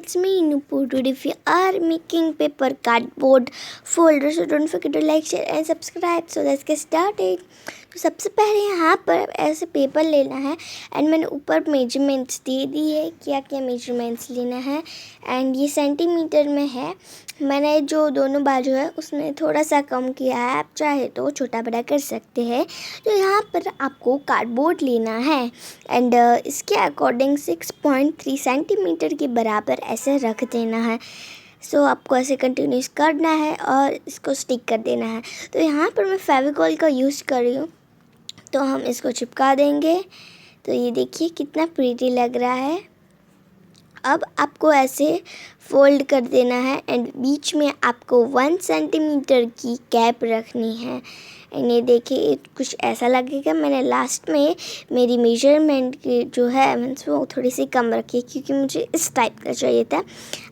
it's me Nupur. Today we are making paper cardboard folder, so don't forget to like, share and subscribe. So let's get started. तो सबसे पहले यहाँ पर ऐसे paper लेना है एंड मैंने ऊपर मेजरमेंट्स दे दी है, क्या क्या मेजरमेंट्स लेना है एंड ये सेंटीमीटर में है. मैंने जो दोनों बाजू है उसमें थोड़ा सा कम किया है, आप चाहे तो छोटा बड़ा कर सकते हैं. तो यहाँ पर आपको कार्डबोर्ड लेना है एंड इसके अकॉर्डिंग 6.3 सेंटीमीटर के बराबर ऐसे रख देना है. सो आपको ऐसे कंटिन्यूस करना है और इसको स्टिक कर देना है. तो यहाँ पर मैं फेविकॉल का यूज़ कर रही हूँ, तो हम इसको चिपका देंगे. तो ये देखिए कितना प्रीटी लग रहा है. अब आपको ऐसे फोल्ड कर देना है एंड बीच में आपको 1 सेंटीमीटर की गैप रखनी है. एंड ये देखिए कुछ ऐसा लगेगा. मैंने लास्ट में मेरी मेजरमेंट की जो है मीन्स वो थोड़ी सी कम रखी है क्योंकि मुझे इस टाइप का चाहिए था.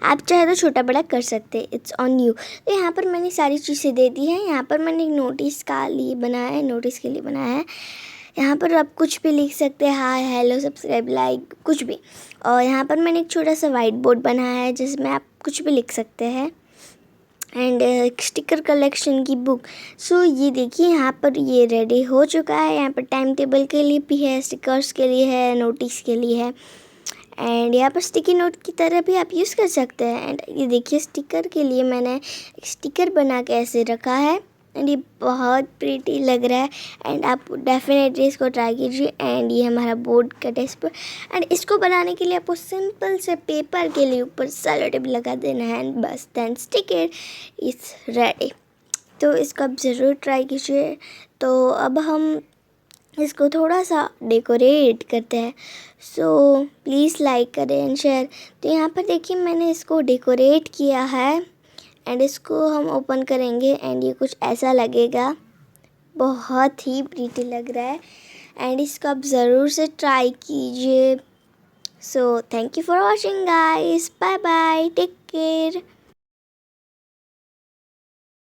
आप चाहे तो छोटा बड़ा कर सकते हैं, इट्स ऑन यू. तो यहाँ पर मैंने सारी चीज़ें दे दी हैं. यहाँ पर मैंने एक नोटिस का लिए बनाया है, नोटिस के लिए बनाया है. यहाँ पर आप कुछ भी लिख सकते हैं, हाय, हेलो, सब्सक्राइब, लाइक, कुछ भी. और यहाँ पर मैंने एक छोटा सा वाइट बोर्ड बनाया है जिसमें आप कुछ भी लिख सकते हैं एंड एक स्टिकर कलेक्शन की बुक. सो ये देखिए यहाँ पर ये रेडी हो चुका है. यहाँ पर टाइम टेबल के लिए भी है, स्टिकर्स के लिए है, नोटिस के लिए है एंड यहाँ पर स्टिकी नोट की तरह भी आप यूज़ कर सकते हैं. एंड ये देखिए स्टिकर के लिए मैंने एक स्टिकर बना के ऐसे रखा है एंड ये बहुत प्रीटी लग रहा है एंड आप डेफिनेटली इसको ट्राई कीजिए. एंड ये हमारा बोर्ड का डेस्क पर. एंड इसको बनाने के लिए आपको सिंपल से पेपर के लिए ऊपर सेलो टेप लगा देना है एंड बस then stick it, it's ready. तो इसको आप ज़रूर ट्राई कीजिए. तो अब हम इसको थोड़ा सा डेकोरेट करते हैं. सो प्लीज़ लाइक करें एंड शेयर. तो यहाँ पर देखिए मैंने इसको डेकोरेट किया है एंड इसको हम ओपन करेंगे एंड ये कुछ ऐसा लगेगा. बहुत ही प्रीटी लग रहा है एंड इसको आप ज़रूर से ट्राई कीजिए. So thank you for watching guys. Bye bye, take care.